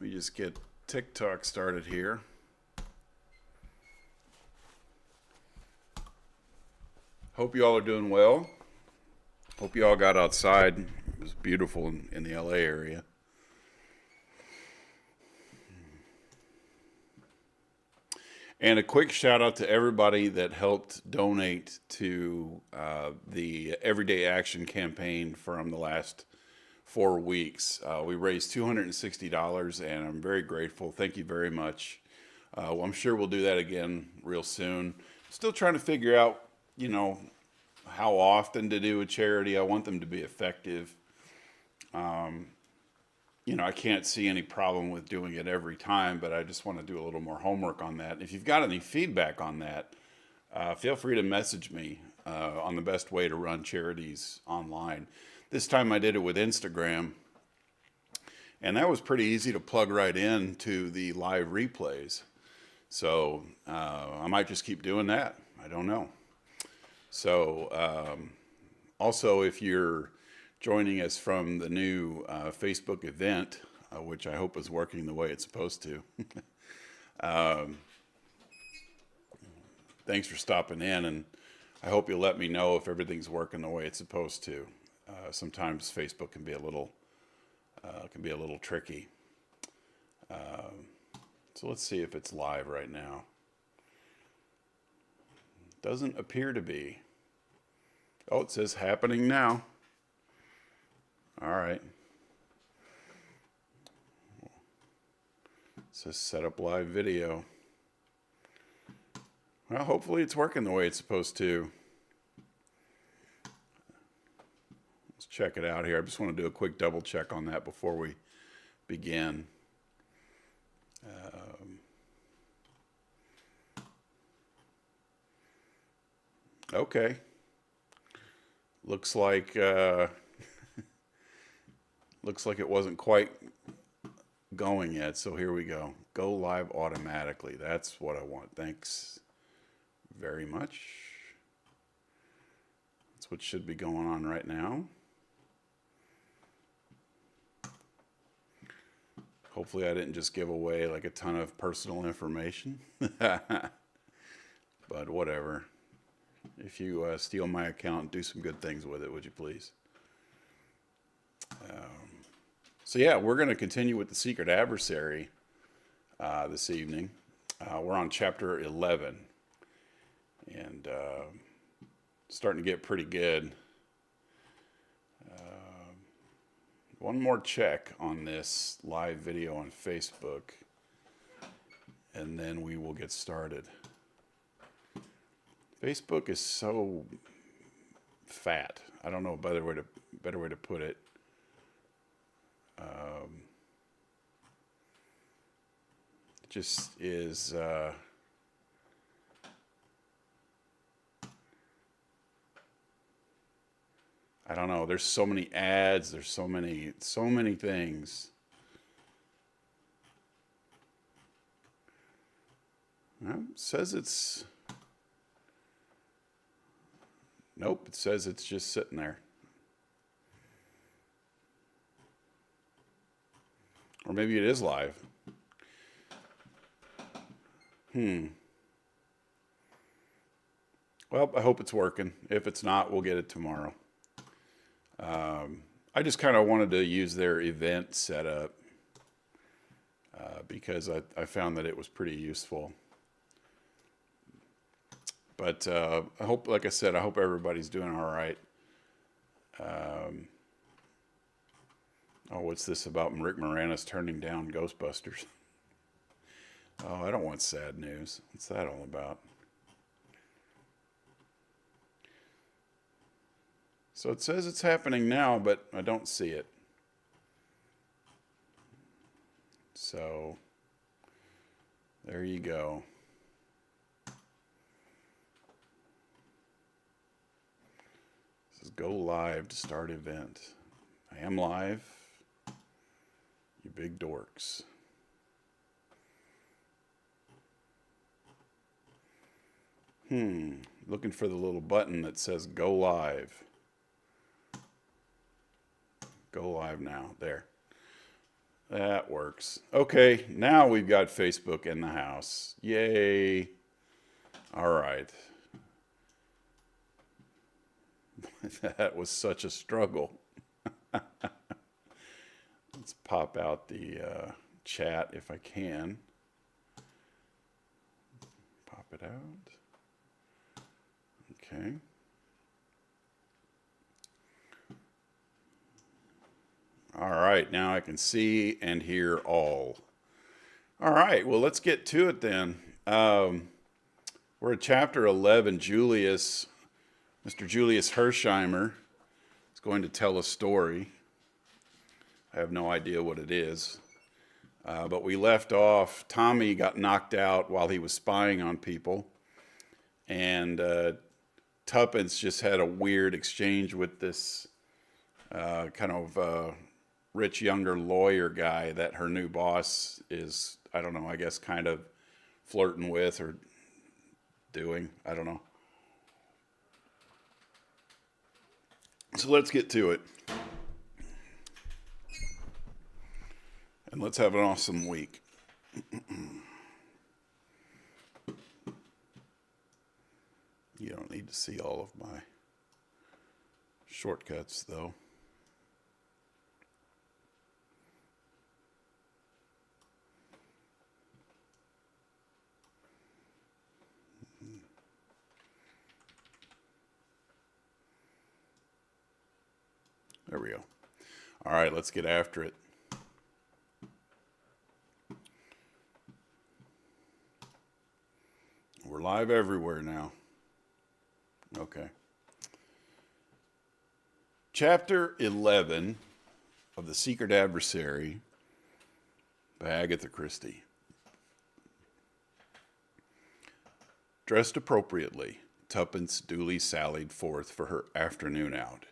Let me just get TikTok started here. Hope you all are doing well. Hope you all got outside. It was beautiful in the LA area. And a quick shout out to everybody that helped donate to the Everyday Action campaign from the last 4 weeks. We raised $260 and I'm very grateful. Thank you very much. Well, I'm sure we'll do that again real soon. Still trying to figure out, how often to do a charity. I want them to be effective. I can't see any problem with doing it every time, but I just want to do a little more homework on that. If you've got any feedback on that, feel free to message me on the best way to run charities online. This time I did it with Instagram, and that was pretty easy to plug right in to the live replays. So I might just keep doing that. I don't know. So also, if you're joining us from the new Facebook event, which I hope is working the way it's supposed to. Thanks for stopping in, and I hope you'll let me know if everything's working the way it's supposed to. Sometimes Facebook can be a little tricky. So let's see if it's live right now. Doesn't appear to be. Oh, it says happening now. All right. It says set up live video. Well, hopefully it's working the way it's supposed to. Let's check it out here. I just want to do a quick double check on that before we begin. Okay. Looks like it wasn't quite going yet, so here we go. Go live automatically. That's what I want. Thanks very much. That's what should be going on right now. Hopefully I didn't just give away like a ton of personal information. But whatever. If you steal my account, do some good things with it, would you please? So yeah, we're going to continue with the Secret Adversary this evening. We're on chapter 11, and starting to get pretty good. One more check on this live video on Facebook, and then we will get started. Facebook is so fat. I don't know a better way to put it. It just is. I don't know. There's so many ads. There's so many things. Well, it says it's. Nope, it says it's just sitting there. Or maybe it is live. Well, I hope it's working. If it's not, we'll get it tomorrow. I just kind of wanted to use their event setup because I found that it was pretty useful. But I hope, like I said, I hope everybody's doing all right. What's this about Rick Moranis turning down Ghostbusters? Oh, I don't want sad news. What's that all about? So it says it's happening now, but I don't see it. So there you go. This is go live to start event. I am live. You big dorks. Looking for the little button that says go live. Go live now. There. That works. Okay, now we've got Facebook in the house. Yay. All right. That was such a struggle. Let's pop out the chat if I can. Pop it out. Okay. All right, now I can see and hear all. All right, well, let's get to it then. We're at chapter 11. Mr. Julius Hersheimer is going to tell a story. I have no idea what it is. But we left off, Tommy got knocked out while he was spying on people. And Tuppence just had a weird exchange with this kind of rich younger lawyer guy that her new boss is, I don't know, I guess kind of flirting with or doing. I don't know. So let's get to it. And let's have an awesome week. You don't need to see all of my shortcuts, though. There we go. All right, let's get after it. We're live everywhere now. Okay. Chapter 11 of The Secret Adversary by Agatha Christie. Dressed appropriately, Tuppence duly sallied forth for her afternoon out.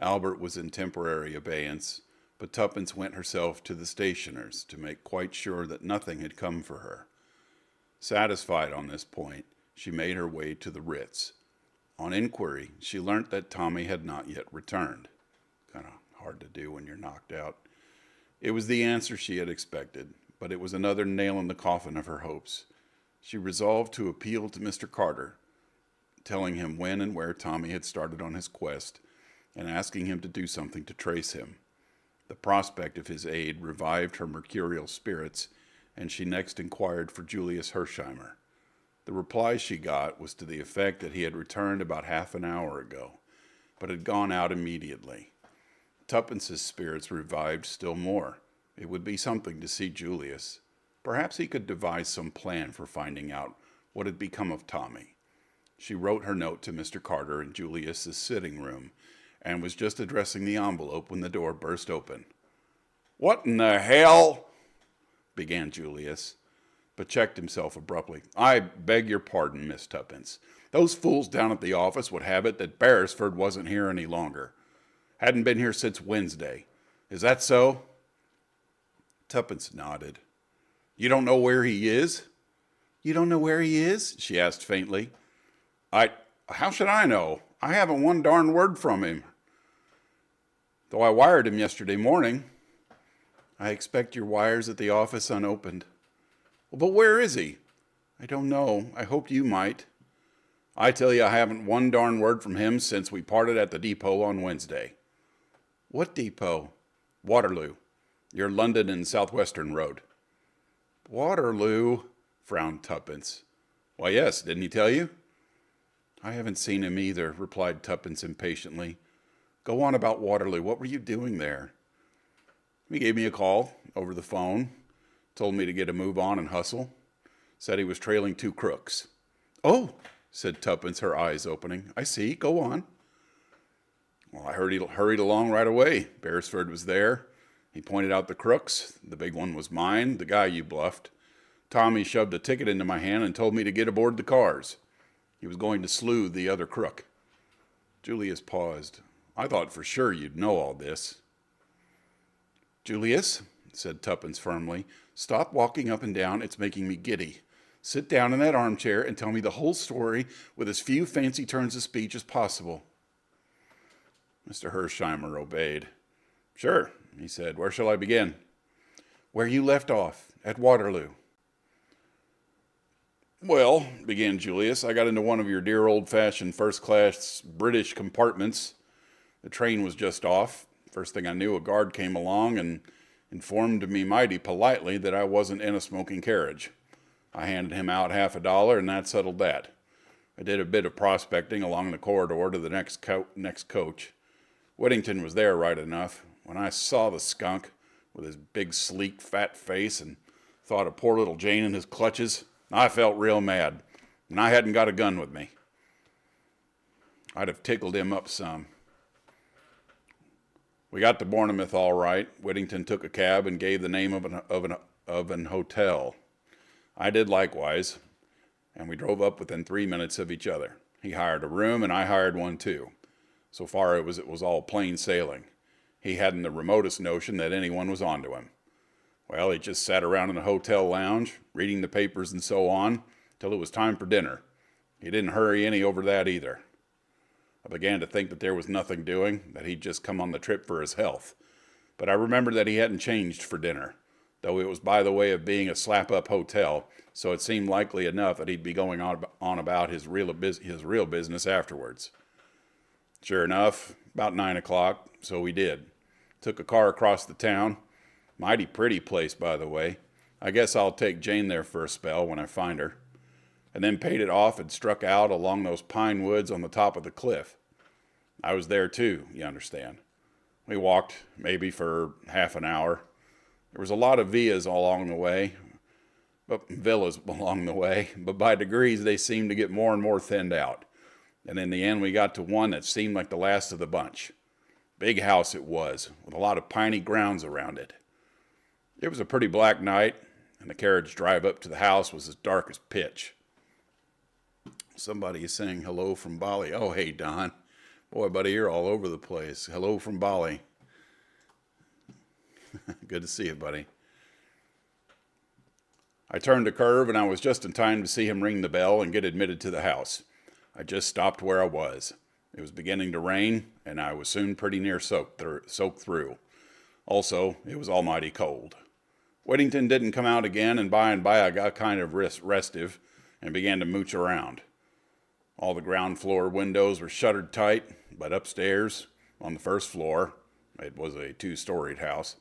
Albert was in temporary abeyance, but Tuppence went herself to the stationer's to make quite sure that nothing had come for her. Satisfied on this point, she made her way to the Ritz. On inquiry, she learnt that Tommy had not yet returned. Kind of hard to do when you're knocked out. It was the answer she had expected, but it was another nail in the coffin of her hopes. She resolved to appeal to Mr. Carter, telling him when and where Tommy had started on his quest, and asking him to do something to trace him. The prospect of his aid revived her mercurial spirits, and she next inquired for Julius Hersheimer. The reply she got was to the effect that he had returned about half an hour ago, but had gone out immediately. Tuppence's spirits revived still more. It would be something to see Julius. Perhaps he could devise some plan for finding out what had become of Tommy. She wrote her note to Mr. Carter in Julius's sitting room, and was just addressing the envelope when the door burst open. "What in the hell?" began Julius, but checked himself abruptly. "I beg your pardon, Miss Tuppence. Those fools down at the office would have it that Beresford wasn't here any longer. Hadn't been here since Wednesday. Is that so?" Tuppence nodded. "You don't know where he is?" "You don't know where he is?" she asked faintly. How should I know? I haven't one darn word from him. Though I wired him yesterday morning." "I expect your wire's at the office unopened." "But where is he?" "I don't know. I hoped you might." "I tell you, I haven't one darn word from him since we parted at the depot on Wednesday." "What depot?" "Waterloo. Your London and Southwestern Road." "Waterloo?" frowned Tuppence. "Why, yes, didn't he tell you?" "I haven't seen him either," replied Tuppence impatiently. "Go on about Waterloo. What were you doing there?" "He gave me a call over the phone. Told me to get a move on and hustle. Said he was trailing 2 crooks." "Oh," said Tuppence, her eyes opening. "I see. Go on." "Well, I heard he hurried along right away. Beresford was there. He pointed out the crooks. The big one was mine, the guy you bluffed. Tommy shoved a ticket into my hand and told me to get aboard the cars. He was going to slew the other crook." Julius paused. "I thought for sure you'd know all this." "Julius," said Tuppence firmly, "stop walking up and down. It's making me giddy. Sit down in that armchair and tell me the whole story with as few fancy turns of speech as possible." Mr. Hersheimer obeyed. "Sure," he said. "Where shall I begin?" Where you left off, at Waterloo. Well, began Julius, I got into one of your dear old-fashioned first-class British compartments. The train was just off. First thing I knew, a guard came along and informed me mighty politely that I wasn't in a smoking carriage. I handed him out $50, and that settled that. I did a bit of prospecting along the corridor to the next coach. Whittington was there right enough. When I saw the skunk, with his big, sleek, fat face, and thought of poor little Jane in his clutches, I felt real mad, and I hadn't got a gun with me. I'd have tickled him up some. We got to Bournemouth all right. Whittington took a cab and gave the name of an hotel. I did likewise, and we drove up within 3 minutes of each other. He hired a room, and I hired one too. So far it was all plain sailing. He hadn't the remotest notion that anyone was onto him. Well, he just sat around in the hotel lounge, reading the papers and so on, till it was time for dinner. He didn't hurry any over that either. I began to think that there was nothing doing, that he'd just come on the trip for his health. But I remembered that he hadn't changed for dinner, though it was by the way of being a slap-up hotel, so it seemed likely enough that he'd be going on about his real business afterwards. Sure enough, about 9 o'clock, so we did. Took a car across the town. Mighty pretty place, by the way. I guess I'll take Jane there for a spell when I find her. And then paid it off and struck out along those pine woods on the top of the cliff. I was there too, you understand. We walked maybe for half an hour. There was a lot of villas along the way, but by degrees they seemed to get more and more thinned out. And in the end we got to one that seemed like the last of the bunch. Big house it was, with a lot of piney grounds around it. It was a pretty black night, and the carriage drive up to the house was as dark as pitch. Somebody is saying hello from Bali. Oh, hey, Don. Boy, buddy, you're all over the place. Hello from Bali. Good to see you, buddy. I turned a curve, and I was just in time to see him ring the bell and get admitted to the house. I just stopped where I was. It was beginning to rain, and I was soon pretty near soaked through. Also, it was almighty cold. Whittington didn't come out again, and by I got kind of restive and began to mooch around. All the ground floor windows were shuttered tight, but upstairs, on the first floor, it was a 2-storied house,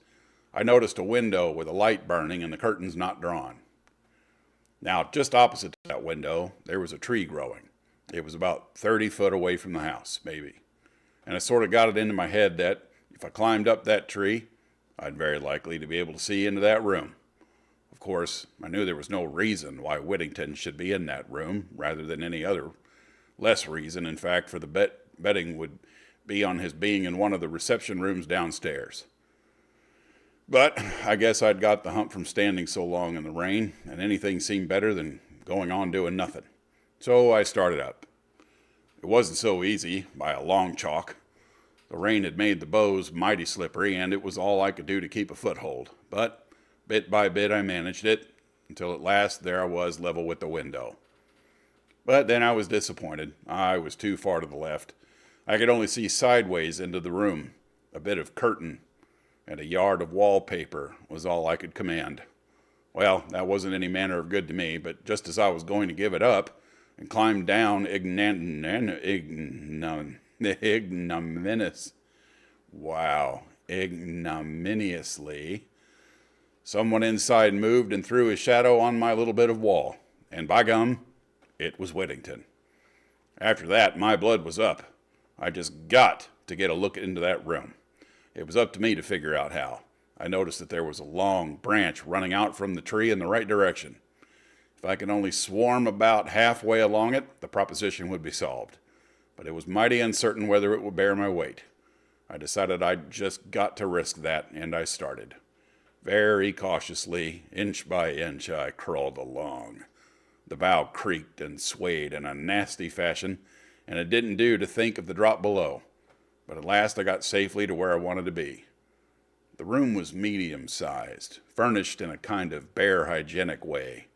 I noticed a window with a light burning and the curtains not drawn. Now, just opposite that window, there was a tree growing. It was about 30 foot away from the house, maybe. And I sort of got it into my head that if I climbed up that tree, I'd very likely to be able to see into that room. Of course, I knew there was no reason why Whittington should be in that room rather than any other. Less reason, in fact, for the betting would be on his being in one of the reception rooms downstairs. But I guess I'd got the hump from standing so long in the rain, and anything seemed better than going on doing nothing. So I started up. It wasn't so easy, by a long chalk. The rain had made the bows mighty slippery, and it was all I could do to keep a foothold. But bit by bit I managed it, until at last there I was level with the window. But then I was disappointed. I was too far to the left. I could only see sideways into the room. A bit of curtain and a yard of wallpaper was all I could command. Well, that wasn't any manner of good to me, but just as I was going to give it up and climb down ignominiously, someone inside moved and threw his shadow on my little bit of wall, and by gum, it was Whittington. After that, my blood was up. I just got to get a look into that room. It was up to me to figure out how. I noticed that there was a long branch running out from the tree in the right direction. If I could only swarm about halfway along it, the proposition would be solved. But it was mighty uncertain whether it would bear my weight. I decided I'd just got to risk that, and I started. Very cautiously, inch by inch, I crawled along. The bough creaked and swayed in a nasty fashion, and it didn't do to think of the drop below. But at last I got safely to where I wanted to be. The room was medium-sized, furnished in a kind of bare hygienic way.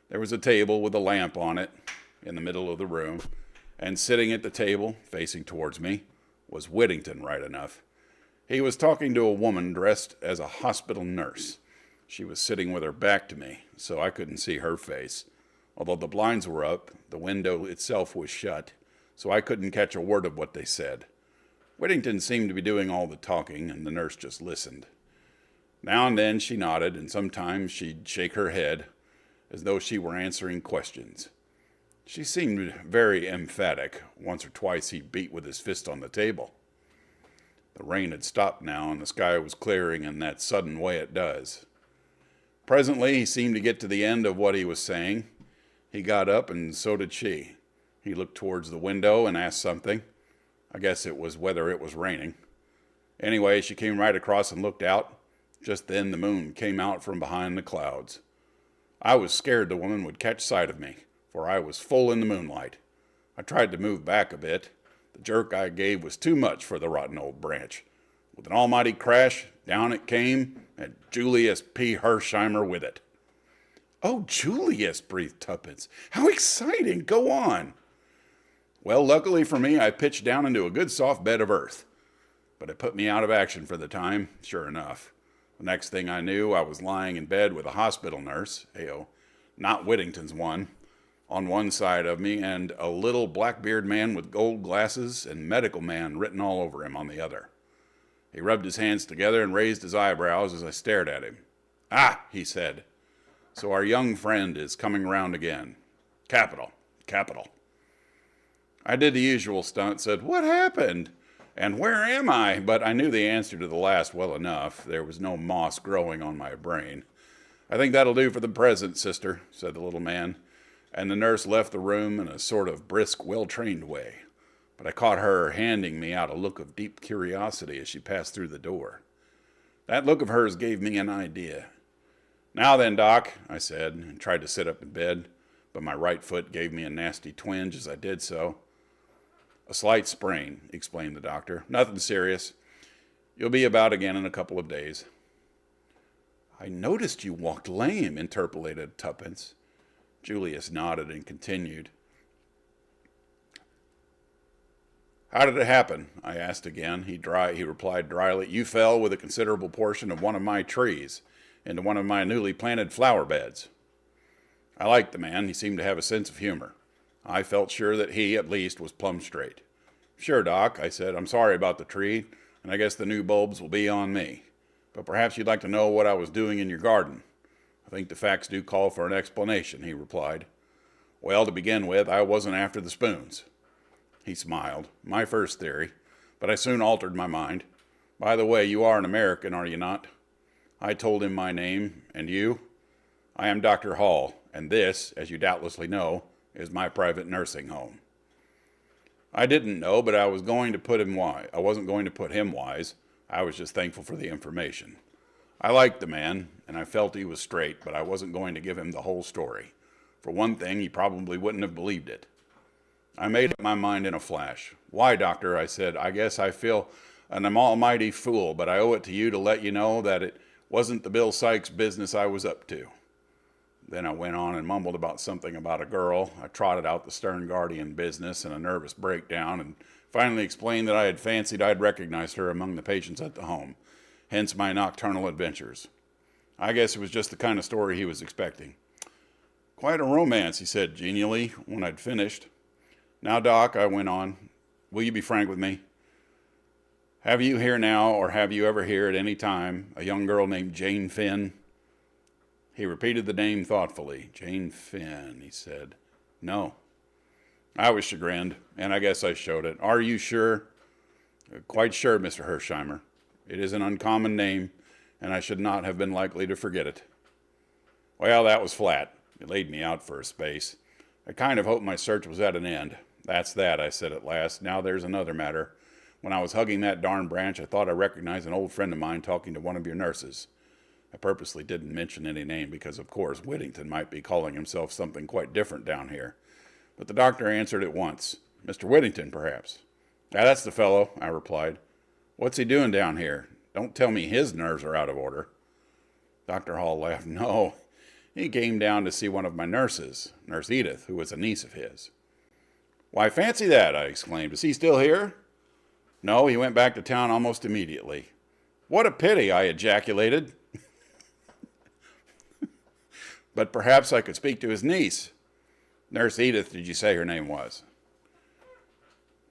There was a table with a lamp on it in the middle of the room, and sitting at the table, facing towards me, was Whittington right enough. He was talking to a woman dressed as a hospital nurse. She was sitting with her back to me, so I couldn't see her face. Although the blinds were up, the window itself was shut, so I couldn't catch a word of what they said. Whittington seemed to be doing all the talking, and the nurse just listened. Now and then she nodded, and sometimes she'd shake her head, as though she were answering questions. She seemed very emphatic. Once or twice he beat with his fist on the table. The rain had stopped now, and the sky was clearing in that sudden way it does. Presently he seemed to get to the end of what he was saying. He got up, and so did she. He looked towards the window and asked something. I guess it was whether it was raining. Anyway, she came right across and looked out. Just then the moon came out from behind the clouds. I was scared the woman would catch sight of me, for I was full in the moonlight. I tried to move back a bit. The jerk I gave was too much for the rotten old branch. With an almighty crash, down it came, and Julius P. Hersheimer with it. "Oh, Julius," breathed Tuppence. "How exciting! Go on." "Well, luckily for me, I pitched down into a good soft bed of earth. But it put me out of action for the time, sure enough. The next thing I knew, I was lying in bed with a hospital nurse, not Whittington's one, on one side of me, and a little black-bearded man with gold glasses and medical man written all over him on the other. He rubbed his hands together and raised his eyebrows as I stared at him. "Ah," he said, "so our young friend is coming round again. Capital, capital." I did the usual stunt, said, "What happened? And where am I?" But I knew the answer to the last well enough. There was no moss growing on my brain. "I think that'll do for the present, sister," said the little man, and the nurse left the room in a sort of brisk, well-trained way. But I caught her handing me out a look of deep curiosity as she passed through the door. That look of hers gave me an idea. "Now then, Doc," I said, and tried to sit up in bed, but my right foot gave me a nasty twinge as I did so. "A slight sprain," explained the doctor. "Nothing serious. You'll be about again in a couple of days." "I noticed you walked lame," interpolated Tuppence. Julius nodded and continued. "How did it happen?" I asked again. He replied dryly, "You fell with a considerable portion of one of my trees into one of my newly planted flower beds." I liked the man. He seemed to have a sense of humor. I felt sure that he, at least, was plumb straight. "Sure, Doc," I said. "I'm sorry about the tree, and I guess the new bulbs will be on me. But perhaps you'd like to know what I was doing in your garden." "I think the facts do call for an explanation," he replied. "Well, to begin with, I wasn't after the spoons." He smiled. "My first theory, but I soon altered my mind. By the way, you are an American, are you not?" I told him my name. "And you?" "I am Dr. Hall, and this, as you doubtlessly know, is my private nursing home." I didn't know, but I wasn't going to put him wise. I was just thankful for the information. I liked the man, and I felt he was straight, but I wasn't going to give him the whole story. For one thing, he probably wouldn't have believed it. I made up my mind in a flash. "Why, doctor," I said, "I guess I feel an almighty fool, but I owe it to you to let you know that it wasn't the Bill Sykes business I was up to." Then I went on and mumbled about something about a girl. I trotted out the Stern Guardian business and a nervous breakdown, and finally explained that I had fancied I'd recognized her among the patients at the home, hence my nocturnal adventures. I guess it was just the kind of story he was expecting. "Quite a romance," he said genially when I'd finished. "Now, Doc," I went on, "will you be frank with me? Have you here now, or have you ever here at any time, a young girl named Jane Finn?" He repeated the name thoughtfully. "Jane Finn," he said. "No." I was chagrined, and I guess I showed it. "Are you sure?" "Quite sure, Mr. Hersheimer. It is an uncommon name, and I should not have been likely to forget it." Well, that was flat. It laid me out for a space. I kind of hoped my search was at an end. "That's that," I said at last. "Now there's another matter. When I was hugging that darn branch, I thought I recognized an old friend of mine talking to one of your nurses. I purposely didn't mention any name because, of course, Whittington might be calling himself something quite different down here. But the doctor answered at once. "Mr. Whittington, perhaps?" "Ah, that's the fellow," I replied. "What's he doing down here? Don't tell me his nerves are out of order." Dr. Hall laughed. "No, he came down to see one of my nurses, Nurse Edith, who was a niece of his." "Why, fancy that!" I exclaimed. "Is he still here?" "No, he went back to town almost immediately." "What a pity!" I ejaculated. but perhaps I could speak to his niece. Nurse Edith, did you say her name was?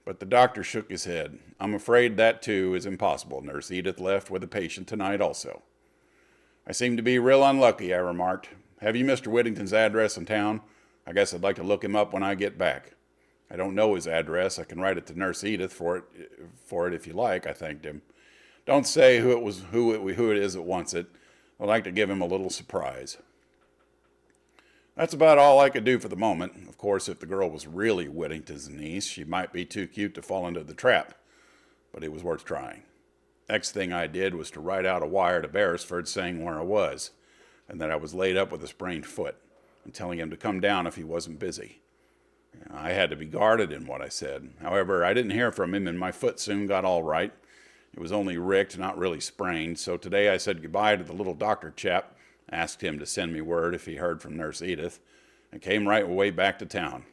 But the doctor shook his head. I'm afraid that, too, is impossible. Nurse Edith left with a patient tonight also. I seem to be real unlucky, I remarked. Have you Mr. Whittington's address in town? I guess I'd like to look him up when I get back. I don't know his address. I can write it to Nurse Edith for it if you like, I thanked him. Don't say who it is that wants it. I'd like to give him a little surprise. That's about all I could do for the moment. Of course, if the girl was really Whittington's niece, she might be too cute to fall into the trap. But it was worth trying. Next thing I did was to write out a wire to Beresford saying where I was, and that I was laid up with a sprained foot, and telling him to come down if he wasn't busy. I had to be guarded in what I said. However, I didn't hear from him, and my foot soon got all right. It was only ricked, not really sprained, so today I said goodbye to the little doctor chap, asked him to send me word if he heard from Nurse Edith, and came right away back to town.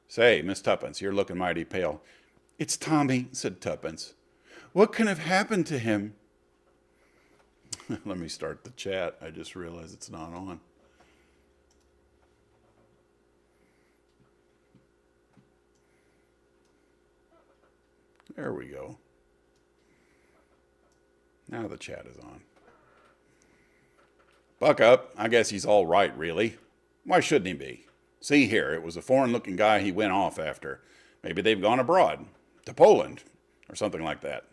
Say, Miss Tuppence, you're looking mighty pale. It's Tommy, said Tuppence. What can have happened to him? Let me start the chat. I just realized it's not on. There we go. Now the chat is on. Buck up. I guess he's all right, really. Why shouldn't he be? See here, it was a foreign-looking guy he went off after. Maybe they've gone abroad, to Poland, or something like that.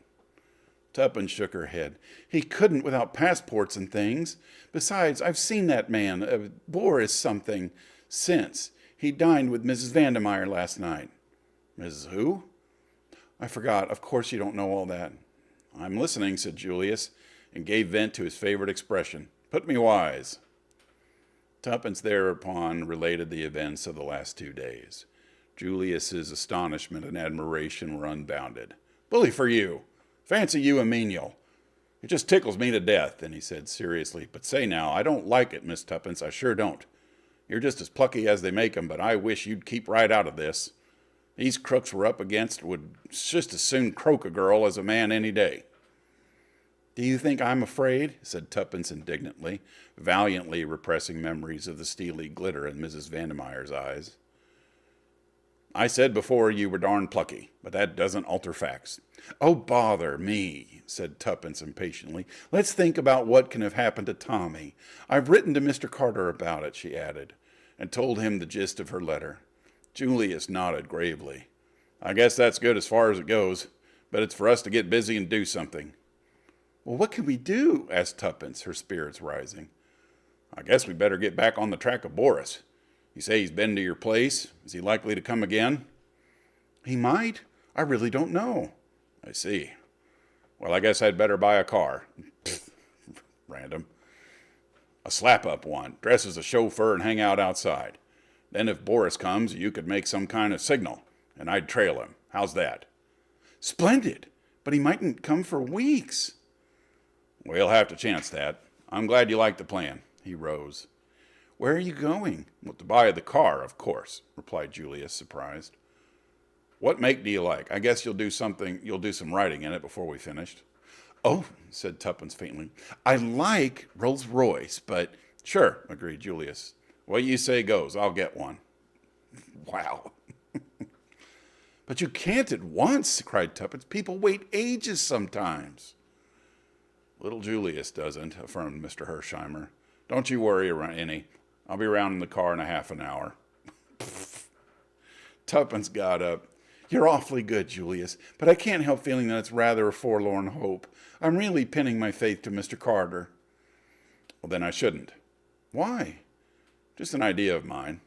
Tuppence shook her head. He couldn't without passports and things. Besides, I've seen that man, Boris something, since. He dined with Mrs. Vandermeyer last night. Mrs. who? I forgot. Of course you don't know all that. I'm listening, said Julius, and gave vent to his favorite expression. Put me wise. Tuppence thereupon related the events of the last 2 days. Julius's astonishment and admiration were unbounded. Bully for you! Fancy you a menial! It just tickles me to death, and he said seriously, but say now, I don't like it, Miss Tuppence, I sure don't. You're just as plucky as they make 'em, but I wish you'd keep right out of this. These crooks we're up against would just as soon croak a girl as a man any day. Do you think I'm afraid? Said Tuppence indignantly, valiantly repressing memories of the steely glitter in Mrs. Vandermeyer's eyes. I said before you were darn plucky, but that doesn't alter facts. Oh, bother me, said Tuppence impatiently. Let's think about what can have happened to Tommy. I've written to Mr. Carter about it, she added, and told him the gist of her letter. Julius nodded gravely. I guess that's good as far as it goes, but it's for us to get busy and do something. Well, what can we do? Asked Tuppence, her spirits rising. I guess we better get back on the track of Boris. You say he's been to your place. Is he likely to come again? He might. I really don't know. I see. Well, I guess I'd better buy a car. Random. A slap-up one. Dress as a chauffeur and hang out outside. Then if Boris comes, you could make some kind of signal, and I'd trail him. How's that? Splendid. But he mightn't come for weeks. We'll have to chance that. I'm glad you like the plan. He rose. Where are you going? Well, to buy the car, of course, replied Julius, surprised. What make do you like? I guess you'll do some writing in it before we finished. Oh, said Tuppence faintly. I like Rolls-Royce, but... Sure, agreed Julius. What you say goes. I'll get one. Wow. But you can't at once, cried Tuppence. People wait ages sometimes. Little Julius doesn't, affirmed Mr. Hersheimer. Don't you worry, any. I'll be around in the car in a half an hour. Tuppence got up. You're awfully good, Julius, but I can't help feeling that it's rather a forlorn hope. I'm really pinning my faith to Mr. Carter. Well, then I shouldn't. Why? Just an idea of mine.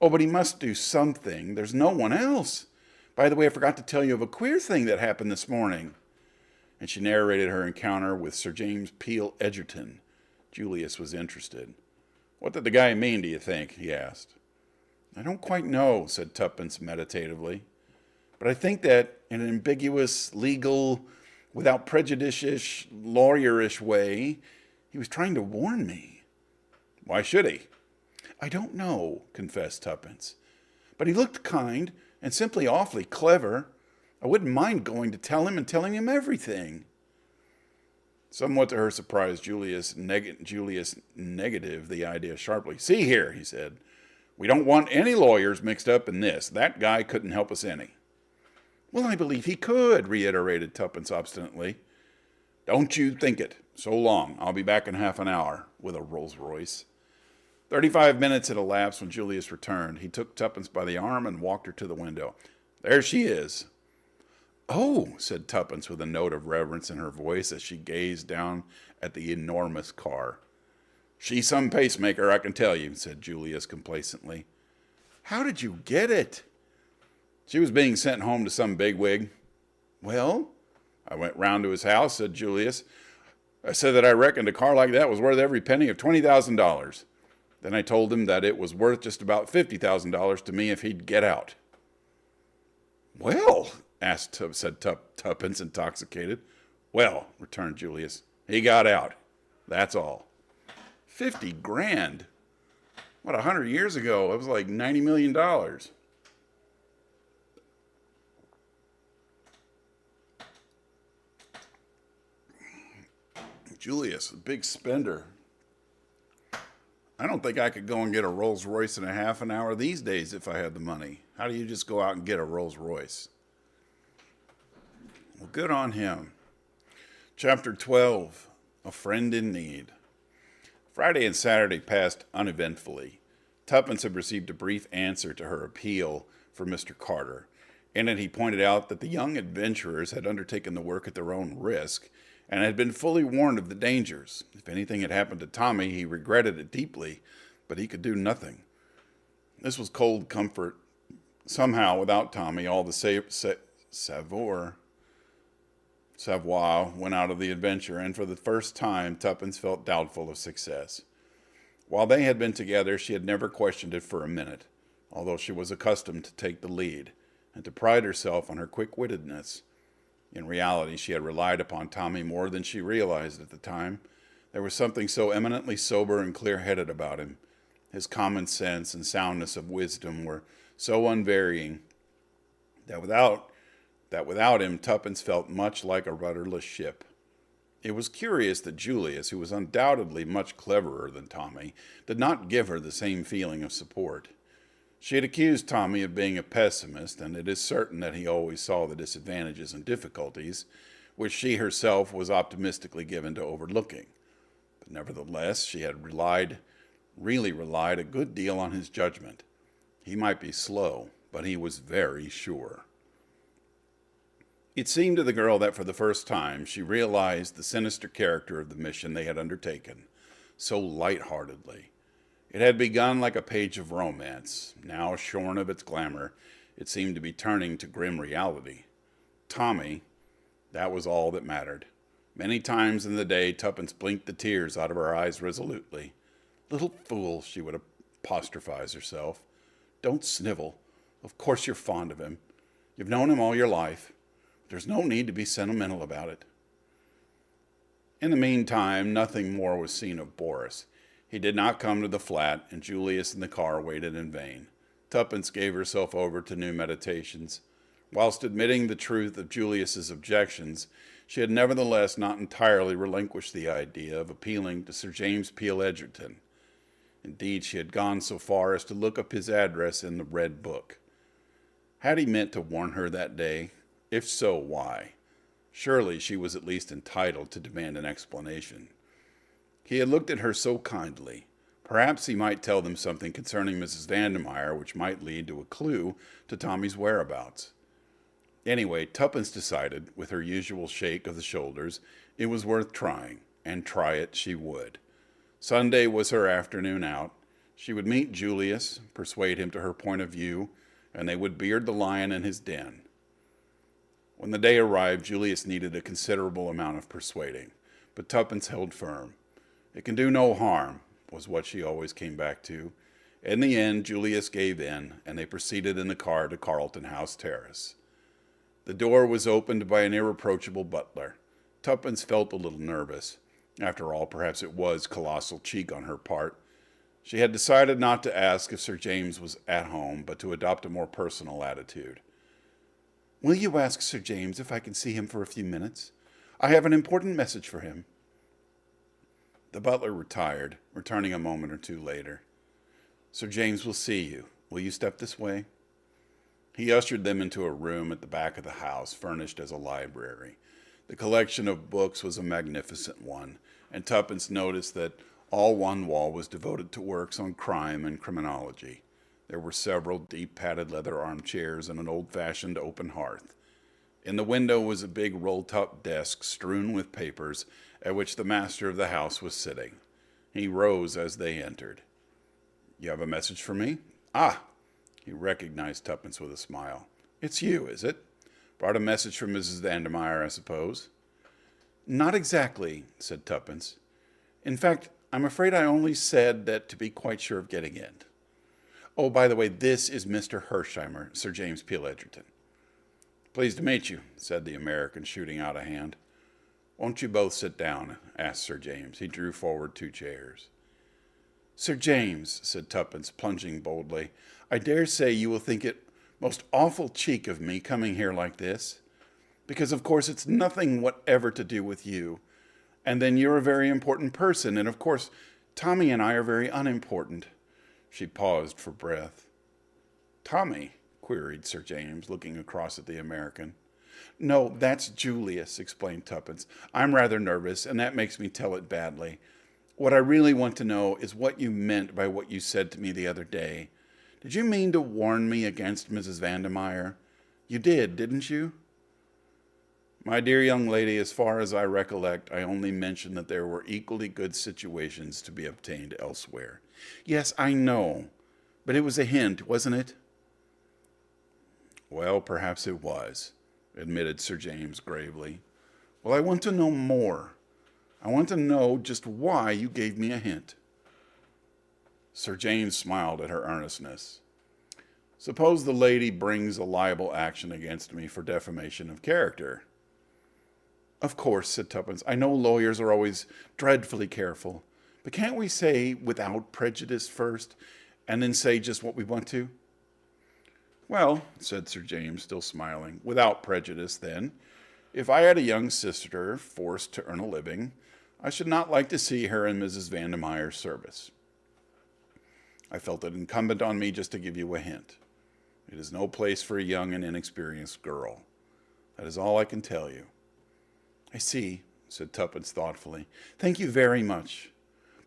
Oh, but he must do something. There's no one else. By the way, I forgot to tell you of a queer thing that happened this morning. And she narrated her encounter with Sir James Peel Edgerton. Julius was interested. What did the guy mean, do you think? He asked. I don't quite know, said Tuppence meditatively. But I think that in an ambiguous, legal, without prejudice-ish, lawyerish way, he was trying to warn me. Why should he? I don't know, confessed Tuppence. But he looked kind and simply awfully clever. I wouldn't mind going to tell him and telling him everything. Somewhat to her surprise, Julius negatived the idea sharply. "See here," he said, "we don't want any lawyers mixed up in this. That guy couldn't help us any." "Well, I believe he could," reiterated Tuppence obstinately. "Don't you think it. So long. I'll be back in half an hour," with a Rolls Royce. 35 minutes had elapsed when Julius returned. He took Tuppence by the arm and walked her to the window. "There she is." "Oh," said Tuppence with a note of reverence in her voice as she gazed down at the enormous car. "She's some pacemaker, I can tell you," said Julius complacently. "How did you get it?" "She was being sent home to some bigwig." "Well?" "I went round to his house," said Julius. "I said that I reckoned a car like that was worth every penny of $20,000. Then I told him that it was worth just about $50,000 to me if he'd get out." "Well?" said Tuppence, intoxicated. "Well," returned Julius, "he got out. That's all." 50 grand? What, 100 years ago, it was like $90 million. Julius, a big spender. I don't think I could go and get a Rolls Royce in a half an hour these days if I had the money. How do you just go out and get a Rolls Royce? Well, good on him. Chapter 12, A Friend in Need. Friday and Saturday passed uneventfully. Tuppence had received a brief answer to her appeal for Mr. Carter. In it, he pointed out that the young adventurers had undertaken the work at their own risk and had been fully warned of the dangers. If anything had happened to Tommy, he regretted it deeply, but he could do nothing. This was cold comfort. Somehow, without Tommy, all the savoir went out of the adventure, and for the first time Tuppence felt doubtful of success. While they had been together, she had never questioned it for a minute, although she was accustomed to take the lead and to pride herself on her quick-wittedness. In reality, she had relied upon Tommy more than she realized at the time. There was something so eminently sober and clear-headed about him. His common sense and soundness of wisdom were so unvarying that without him, Tuppence felt much like a rudderless ship. It was curious that Julius, who was undoubtedly much cleverer than Tommy, did not give her the same feeling of support. She had accused Tommy of being a pessimist, and it is certain that he always saw the disadvantages and difficulties, which she herself was optimistically given to overlooking. But nevertheless, she had really relied a good deal on his judgment. He might be slow, but he was very sure. It seemed to the girl that for the first time she realized the sinister character of the mission they had undertaken, so light-heartedly. It had begun like a page of romance. Now, shorn of its glamour, it seemed to be turning to grim reality. Tommy, that was all that mattered. Many times in the day, Tuppence blinked the tears out of her eyes resolutely. "Little fool," she would apostrophize herself. "Don't snivel. Of course you're fond of him. You've known him all your life. There's no need to be sentimental about it." In the meantime, nothing more was seen of Boris. He did not come to the flat, and Julius in the car waited in vain. Tuppence gave herself over to new meditations. Whilst admitting the truth of Julius's objections, she had nevertheless not entirely relinquished the idea of appealing to Sir James Peel Egerton. Indeed, she had gone so far as to look up his address in the Red Book. Had he meant to warn her that day? If so, why? Surely she was at least entitled to demand an explanation. He had looked at her so kindly. Perhaps he might tell them something concerning Mrs. Vandermeyer which might lead to a clue to Tommy's whereabouts. Anyway, Tuppence decided, with her usual shake of the shoulders, it was worth trying, and try it she would. Sunday was her afternoon out. She would meet Julius, persuade him to her point of view, and they would beard the lion in his den. When the day arrived, Julius needed a considerable amount of persuading, but Tuppence held firm. It can do no harm, was what she always came back to. In the end, Julius gave in, and they proceeded in the car to Carlton House Terrace. The door was opened by an irreproachable butler. Tuppence felt a little nervous. After all, perhaps it was colossal cheek on her part. She had decided not to ask if Sir James was at home, but to adopt a more personal attitude. "Will you ask Sir James if I can see him for a few minutes? I have an important message for him." The butler retired, returning a moment or two later. Sir James will see you. Will you step this way? He ushered them into a room at the back of the house, furnished as a library. The collection of books was a magnificent one, and Tuppence noticed that all one wall was devoted to works on crime and criminology. There were several deep padded leather armchairs and an old-fashioned open hearth. In the window was a big roll-top desk strewn with papers at which the master of the house was sitting. He rose as they entered. You have a message for me? Ah! He recognized Tuppence with a smile. It's you, is it? Brought a message from Mrs. Vandermeyer, I suppose. Not exactly, said Tuppence. In fact, I'm afraid I only said that to be quite sure of getting in. Oh, by the way, this is Mr. Hersheimer, Sir James Peel Edgerton. Pleased to meet you, said the American, shooting out a hand. Won't you both sit down? Asked Sir James. He drew forward 2 chairs. Sir James, said Tuppence, plunging boldly, I dare say you will think it most awful cheek of me coming here like this, because of course it's nothing whatever to do with you, and then you're a very important person, and of course Tommy and I are very unimportant. She paused for breath. Tommy? Queried Sir James, looking across at the American. No, that's Julius, explained Tuppence. I'm rather nervous, and that makes me tell it badly. What I really want to know is what you meant by what you said to me the other day. Did you mean to warn me against Mrs. Vandermeyer? You did, didn't you? My dear young lady, as far as I recollect, I only mentioned that there were equally good situations to be obtained elsewhere. Yes, I know, but it was a hint, wasn't it? Well, perhaps it was, admitted Sir James gravely. Well, I want to know more. I want to know just why you gave me a hint. Sir James smiled at her earnestness. Suppose the lady brings a libel action against me for defamation of character. Of course, said Tuppence. I know lawyers are always dreadfully careful, but can't we say without prejudice first, and then say just what we want to? Well, said Sir James, still smiling, without prejudice, then. If I had a young sister forced to earn a living, I should not like to see her in Mrs. Vandermeyer's service. I felt it incumbent on me just to give you a hint. It is no place for a young and inexperienced girl. That is all I can tell you. I see, said Tuppence thoughtfully. Thank you very much.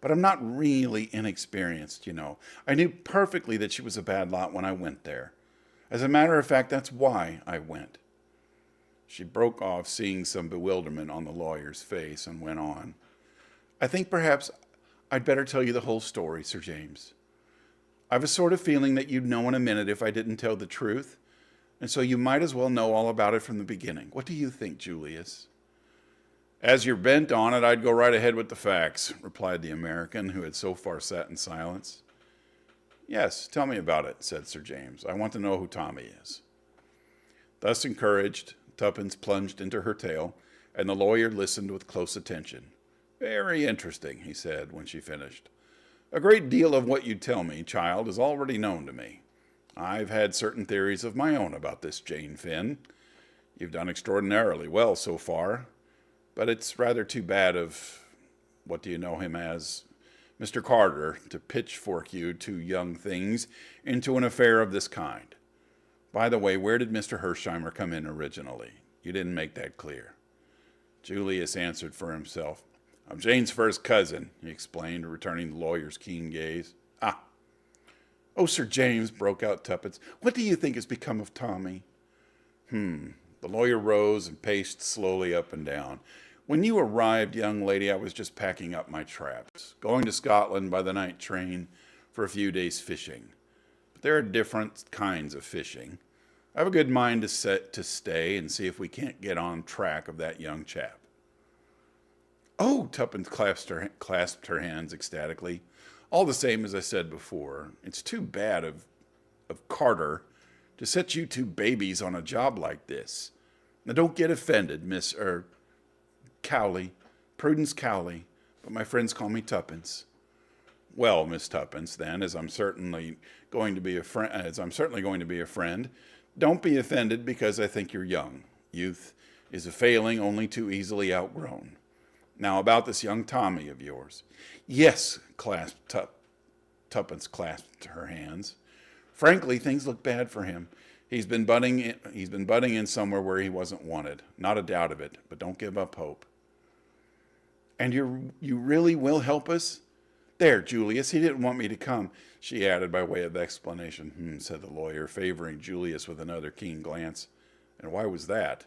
But I'm not really inexperienced, you know. I knew perfectly that she was a bad lot when I went there. As a matter of fact, that's why I went. She broke off, seeing some bewilderment on the lawyer's face, and went on. I think perhaps I'd better tell you the whole story, Sir James. I've a sort of feeling that you'd know in a minute if I didn't tell the truth, and so you might as well know all about it from the beginning. What do you think, Julius? As you're bent on it, I'd go right ahead with the facts, replied the American, who had so far sat in silence. Yes, tell me about it, said Sir James. I want to know who Tommy is. Thus encouraged, Tuppence plunged into her tale, and the lawyer listened with close attention. Very interesting, he said when she finished. A great deal of what you tell me, child, is already known to me. I've had certain theories of my own about this Jane Finn. You've done extraordinarily well so far, but it's rather too bad of, what do you know him as, Mr. Carter, to pitchfork you 2 young things into an affair of this kind. By the way, where did Mr. Hersheimer come in originally? You didn't make that clear. Julius answered for himself. I'm Jane's first cousin, he explained, returning the lawyer's keen gaze. Ah. Oh, Sir James, broke out Tuppence, what do you think has become of Tommy? The lawyer rose and paced slowly up and down. When you arrived, young lady, I was just packing up my traps, going to Scotland by the night train for a few days fishing. But there are different kinds of fishing. I have a good mind to stay and see if we can't get on track of that young chap. Oh, Tuppence clasped her hands ecstatically. All the same, as I said before, it's too bad of Carter to set you 2 babies on a job like this. Now, don't get offended, Miss Cowley, Prudence Cowley, but my friends call me Tuppence. Well, Miss Tuppence, then, as I'm certainly going to be a friend, don't be offended because I think you're young. Youth is a failing only too easily outgrown. Now about this young Tommy of yours. Yes, Tuppence clasped her hands. Frankly, things look bad for him. He's been butting in somewhere where he wasn't wanted. Not a doubt of it, but don't give up hope. And you really will help us? There, Julius, he didn't want me to come, she added by way of explanation. Said the lawyer, favoring Julius with another keen glance. And why was that?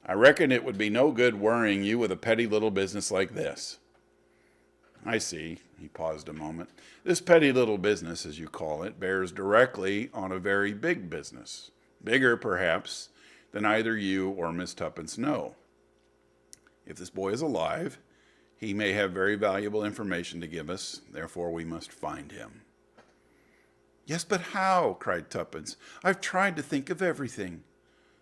I reckon it would be no good worrying you with a petty little business like this. I see. He paused a moment. This petty little business, as you call it, bears directly on a very big business. Bigger, perhaps, than either you or Miss Tuppence know. If this boy is alive, he may have very valuable information to give us. Therefore, we must find him. Yes, but how? Cried Tuppence. I've tried to think of everything.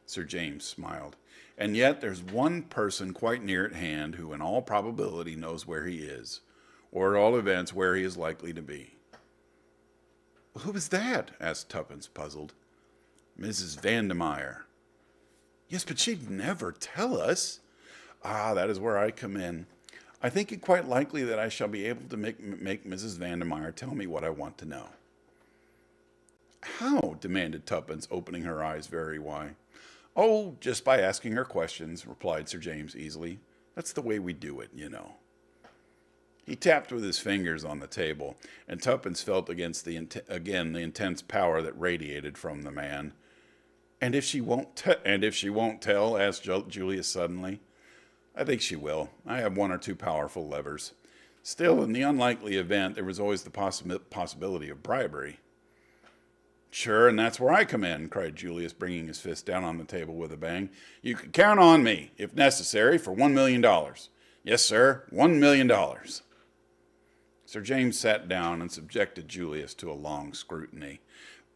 Sir James smiled. And yet there's one person quite near at hand who in all probability knows where he is, or at all events where he is likely to be. Who is that? Asked Tuppence, puzzled. Mrs. Vandemeyer. Yes, but she'd never tell us. Ah, that is where I come in. I think it quite likely that I shall be able to make Mrs. Vandemeyer tell me what I want to know. How? Demanded Tuppence, opening her eyes very wide. Oh, just by asking her questions, replied Sir James easily. That's the way we do it, you know. He tapped with his fingers on the table, and Tuppence felt again the intense power that radiated from the man. And if she won't tell? Asked Julius suddenly. I think she will. I have one or two powerful levers. Still, in the unlikely event, there was always the possibility of bribery. Sure, and that's where I come in, cried Julius, bringing his fist down on the table with a bang. You can count on me, if necessary, for $1 million. Yes, sir, $1 million. Sir James sat down and subjected Julius to a long scrutiny.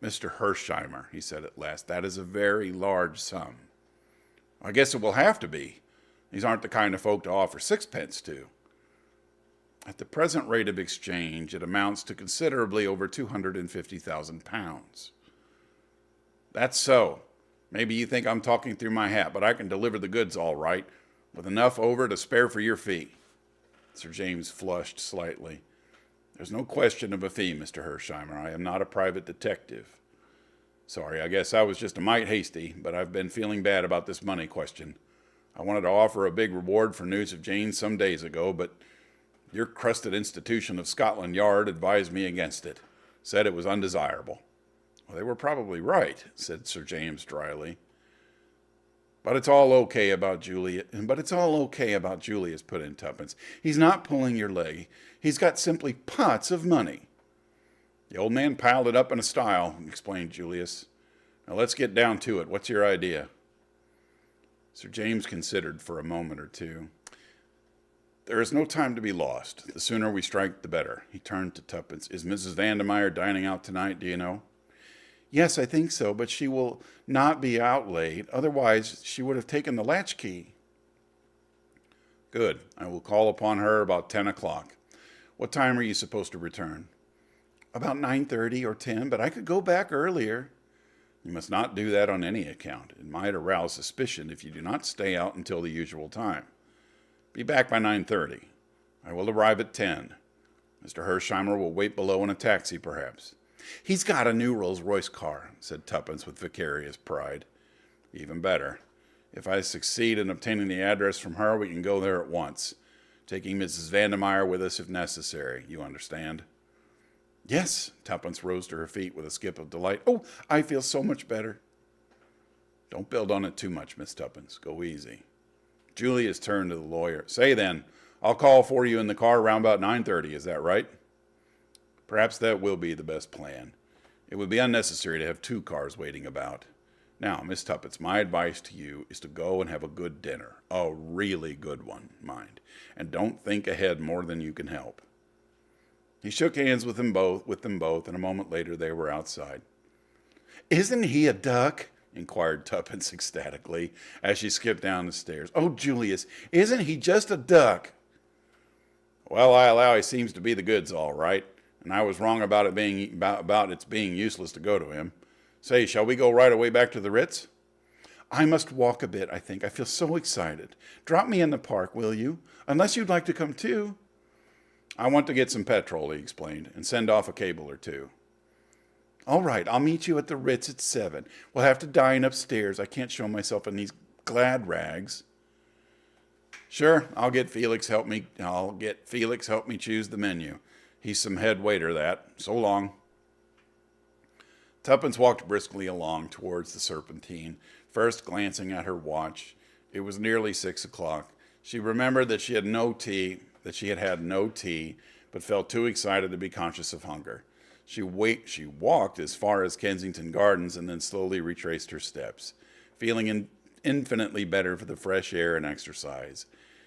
Mr. Hersheimer, he said at last, that is a very large sum. I guess it will have to be. These aren't the kind of folk to offer sixpence to. At the present rate of exchange, it amounts to considerably over £250,000. That's so. Maybe you think I'm talking through my hat, but I can deliver the goods all right, with enough over to spare for your fee. Sir James flushed slightly. There's no question of a fee, Mr. Hersheimer. I am not a private detective. Sorry, I guess I was just a mite hasty, but I've been feeling bad about this money question. I wanted to offer a big reward for news of Jane some days ago, but your crusted institution of Scotland Yard advised me against it, said it was undesirable. Well, they were probably right, said Sir James dryly. But it's all okay about Julius, put in Tuppence. He's not pulling your leg. He's got simply pots of money. The old man piled it up in a style, explained Julius. Now let's get down to it. What's your idea? Sir James considered for a moment or two. There is no time to be lost. The sooner we strike, the better. He turned to Tuppence. Is Mrs. Vandemeyer dining out tonight, do you know? Yes, I think so, but she will not be out late. Otherwise, she would have taken the latchkey. Good. I will call upon her about 10 o'clock. What time are you supposed to return? About 9:30 or 10, but I could go back earlier. You must not do that on any account. It might arouse suspicion if you do not stay out until the usual time. Be back by 9:30. I will arrive at 10. Mr. Hersheimer will wait below in a taxi, perhaps. He's got a new Rolls-Royce car, said Tuppence with vicarious pride. Even better. If I succeed in obtaining the address from her, we can go there at once, taking Mrs. Vandemeyer with us if necessary. You understand? Yes. Tuppence rose to her feet with a skip of delight. Oh, I feel so much better. Don't build on it too much, Miss Tuppence. Go easy. Julius turned to the lawyer. Say then, I'll call for you in the car around about 9:30. Is that right? Perhaps that will be the best plan. It would be unnecessary to have two cars waiting about. Now, Miss Tuppence, my advice to you is to go and have a good dinner. A really good one, mind. And don't think ahead more than you can help. He shook hands with them both, and a moment later they were outside. Isn't he a duck? Inquired Tuppence ecstatically as she skipped down the stairs. Oh, Julius, isn't he just a duck? Well, I allow he seems to be the goods all right, and I was wrong about its being useless to go to him. Say, shall we go right away back to the Ritz? I must walk a bit, I think. I feel so excited. Drop me in the park, will you? Unless you'd like to come too. I want to get some petrol, he explained, and send off a cable or two. All right, I'll meet you at the Ritz at 7. We'll have to dine upstairs. I can't show myself in these glad rags. Sure, I'll get Felix help me choose the menu. He's some head waiter, that. So long. Tuppence walked briskly along towards the Serpentine, first glancing at her watch. It was nearly 6 o'clock. She remembered that she had had no tea, but felt too excited to be conscious of hunger. She walked as far as Kensington Gardens and then slowly retraced her steps, feeling infinitely better for the fresh air and exercise.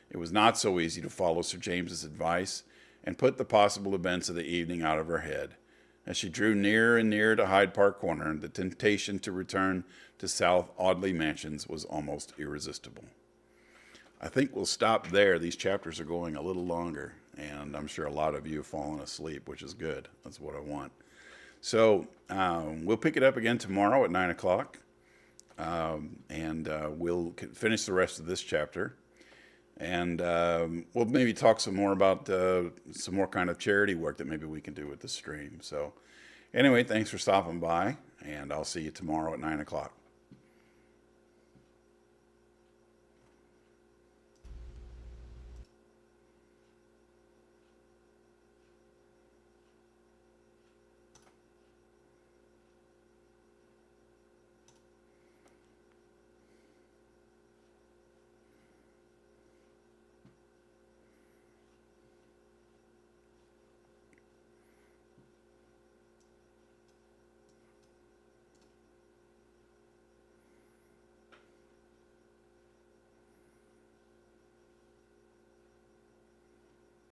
It was not so easy to follow Sir James's advice and put the possible events of the evening out of her head. As she drew nearer and nearer to Hyde Park Corner, the temptation to return to South Audley Mansions was almost irresistible. I think we'll stop there. These chapters are going a little longer, and I'm sure a lot of you have fallen asleep, which is good. That's what I want. So we'll pick it up again tomorrow at 9 o'clock, and we'll finish the rest of this chapter. And we'll maybe talk some more about some more kind of charity work that maybe we can do with the stream. So anyway, thanks for stopping by, and I'll see you tomorrow at 9 o'clock.